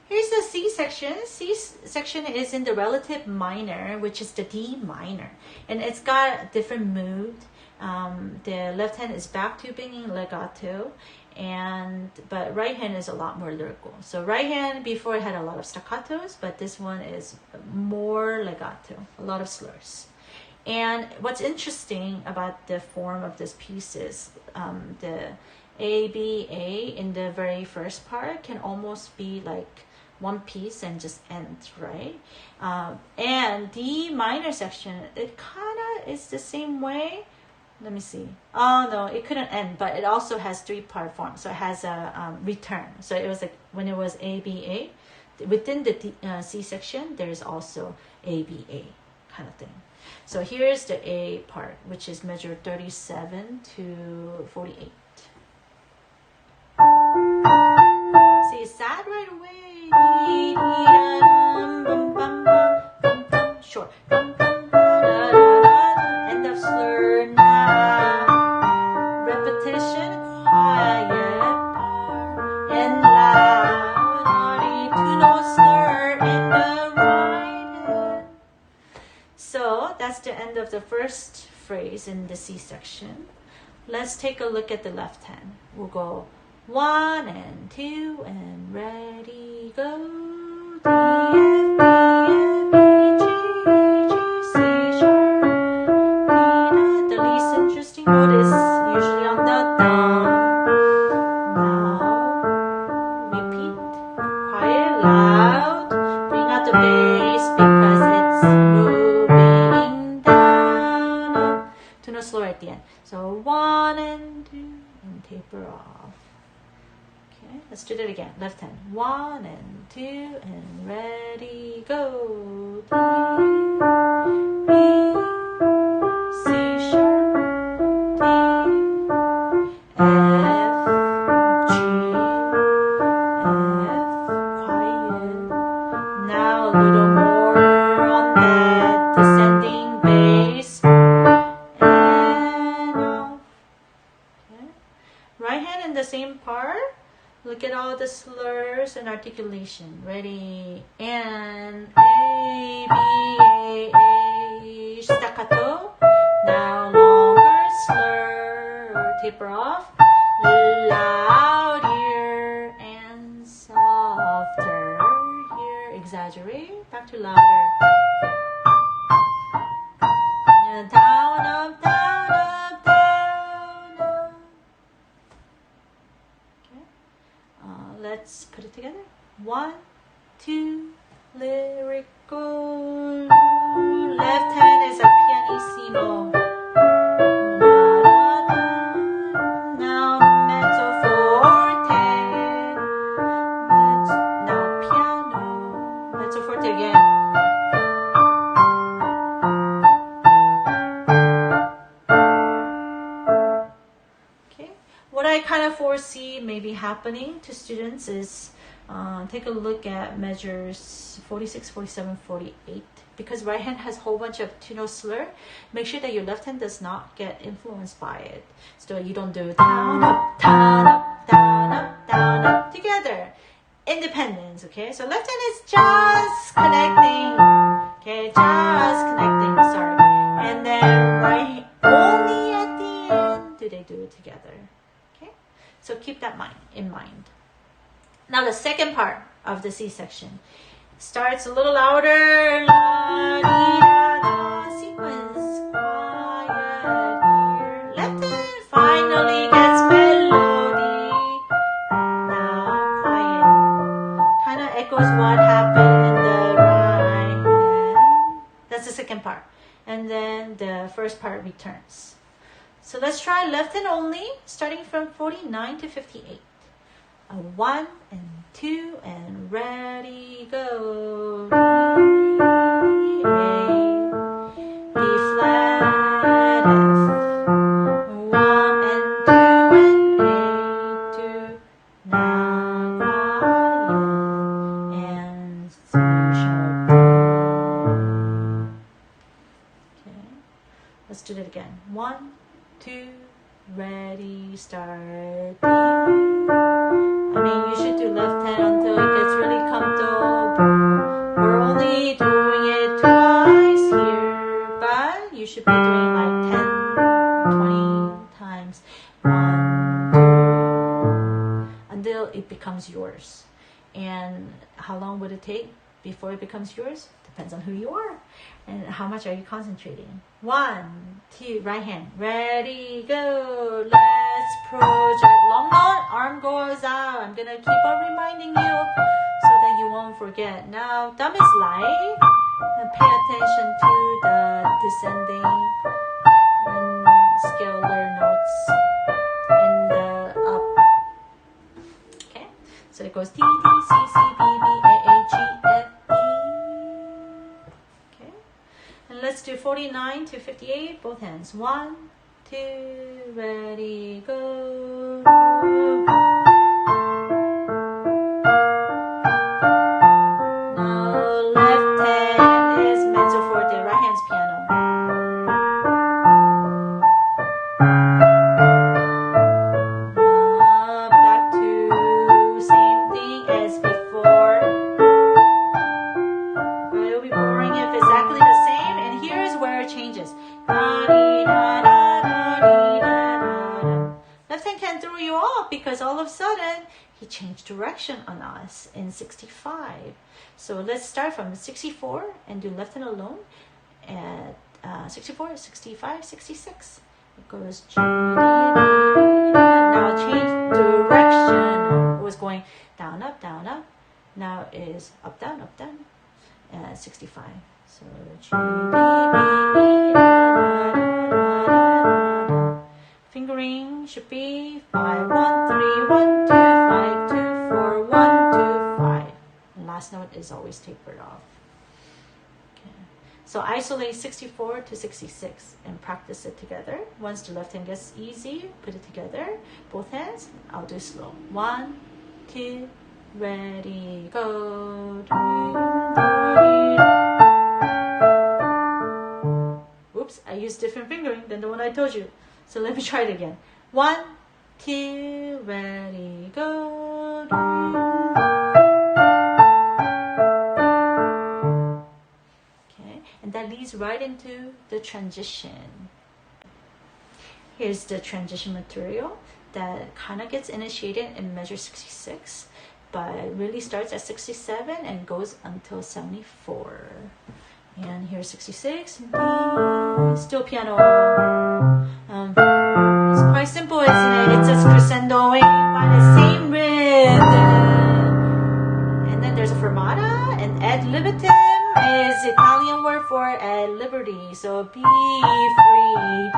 Here's the C section. C section is in the relative minor, which is the D minor, and it's got a different mood. The left hand is back tubing legato, but right hand is a lot more lyrical. So right hand before it had a lot of staccatos, but this one is more legato, a lot of slurs. And what's interesting about the form of this piece is the A, B, A in the very first part can almost be like one piece and just end, right? And D minor section, it kind of is the same way. Let me see. Oh no, it couldn't end, but it also has 3-part form. So it has a return. So it was like when it was A, B, A, within the C section, there's also A, B, A kind of thing. So here's the A part, which is measured 37 to 48. See, it's sad right away. Short. End of slur now. Repetition, quiet, and loud. Two-note slur in the right hand. So that's the end of the first phrase in the C section. Let's take a look at the left hand. We'll go 1 and 2 and ready, go. D, F, D, F, E, G, G, C sharp, D, the least interesting note is usually on the down. Now, repeat, quiet, loud, bring out the bass because it's moving down, up, to no slower at the end. So 1 and 2 and taper off. Okay, let's do that again. Left hand. 1 and 2 and ready, go. D, E, C sharp, D, F, G, F, quiet. Now a little more on that descending bass. And off. Okay. Right hand in the same part. Look at all the slurs and articulation. Ready? And A, B, A, staccato. Now longer slur. Taper off. Loud here and softer here. Exaggerate. Back to louder. And down, up, down, up, down, up. Let's put it together. 1, 2, lyrical. Left hand is a pianissimo. Now mezzo forte. Now piano. Mezzo forte again. What I kind of foresee maybe happening to students is take a look at measures 46, 47, 48. Because right hand has a whole bunch of two-note slur, make sure that your left hand does not get influenced by it. So you don't do down, up, down, up, down, up, down, up together. Independence, okay? So left hand is just connecting, okay? Just connecting, sorry. And then right, only at the end do they do it together. So keep that in mind. Now the second part of the C section starts a little louder. La, di, da, da. Sequence, quiet here. Left hand finally gets melody. Now quiet. Kind of echoes what happened in the right hand. That's the second part. And then the first part returns. So let's try left hand only, starting from 49 to 58. 1 and 2 and ready, go. D, A, D flat, F. 1 and 2 and A, 2. Now quiet and C sharp. Okay, let's do that again. 1, 2, ready, start. I mean, you should do left hand until it gets really comfortable. becomes yours. And how long would it take before it becomes yours? Depends on who you are and how much are you concentrating. 1, 2, right hand, ready, go. Let's project. Long note, arm goes out. I'm gonna keep on reminding you so that you won't forget. Now, thumb is light, and pay attention to the descending and scalar notes in the up. Okay, so it goes D, D, C, C, B, B, A, A, G, F, E. Okay, and let's do 49 to 58, both hands. 1, 2, ready, go. Now left hand is mezzo forte, right hand's piano. Back to same thing as before. But it'll be boring if exactly the same. And here's where it changes. Left hand can throw you off because all of a sudden he changed direction on us in 65. So let's start from 64 and do left hand alone at 64, 65, 66. It goes G, D, D, D, now change direction. It was going down, up, down, up. Now is up, down, 65. So G, D, B, E, da, da, da, da, da. Fingering should be 5, 1, 3, 1, 2, 5, 2, 4, 1, 2, 5. And last note is always tapered off. Okay. So isolate 64 to 66 and practice it together. Once the left hand gets easy, put it together. Both hands. I'll do slow. 1, 2, ready, go. Oops, I used different fingering than the one I told you. So let me try it again. 1, 2, ready, go. Okay, and that leads right into the transition. Here's the transition material that kind of gets initiated in measure 66, but really starts at 67 and goes until 74. And here's 66, still piano. It's quite simple, isn't it? It's just crescendoing by the same rhythm. And then there's a fermata, and ad libitum is the Italian word for ad liberty. So be free.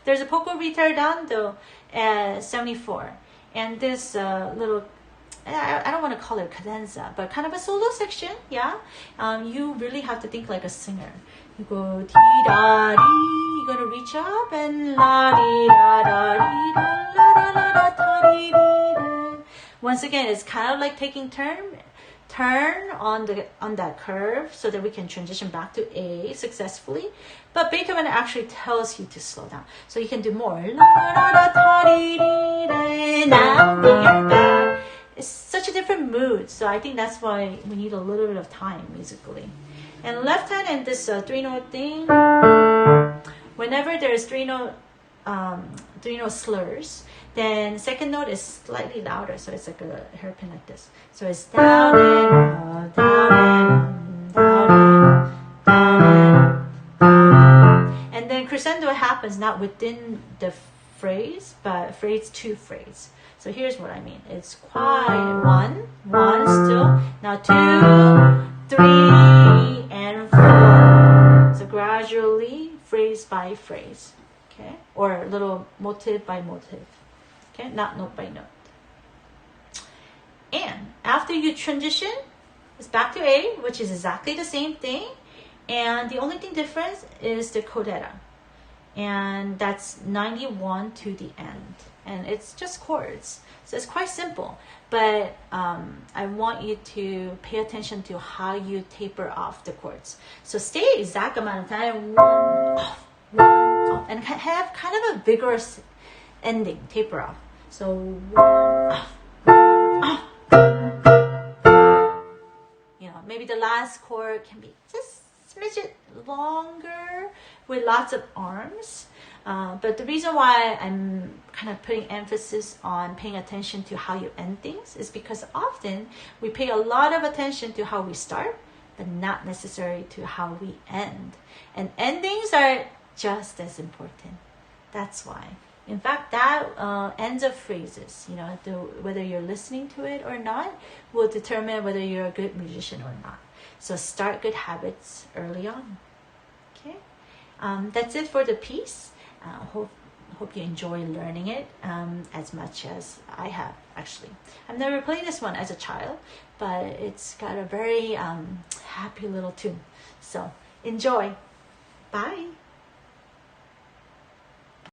There's a poco ritardando at 74. And this little, I don't want to call it cadenza, but kind of a solo section, yeah? You really have to think like a singer. You go ti-da-dee, you're going to reach up and la-dee-da-da-dee-da-la-da-la-da-ta-dee-dee-da. Once again, it's kind of like taking turn on that curve so that we can transition back to A successfully. But Beethoven actually tells you to slow down. So you can do more. Now we're back. It's such a different mood. So I think that's why we need a little bit of time musically. And left hand in this 3-note thing, whenever there's 3-note slurs, then second note is slightly louder, so it's like a hairpin like this. So it's down and up, down and up, down and up, down and up, down. And then crescendo happens not within the phrase, but phrase to phrase. So here's what I mean. It's quiet. 1 still. Now 2, 3, and 4. So gradually, phrase by phrase. Okay? Or a little motive by motive. Okay? Not note by note. And after you transition, it's back to A, which is exactly the same thing. And the only thing different is the Codetta. And that's 91 to the end. And it's just chords. So it's quite simple. But I want you to pay attention to how you taper off the chords. So stay exact amount of time. 1 off, 1 off. And have kind of a vigorous ending, taper off. So 1 off, 1 off. You know, maybe the last chord can be just a smidget longer with lots of arms. But the reason why I'm kind kind of putting emphasis on paying attention to how you end things is because often we pay a lot of attention to how we start, but not necessarily to how we end. And endings are just as important. That's why. In fact, that ends of phrases, you know, whether you're listening to it or not, will determine whether you're a good musician or not. So start good habits early on. Okay, that's it for the piece. Hope you enjoy learning it as much as I have. Actually, I've never played this one as a child, but it's got a very happy little tune. So enjoy. Bye.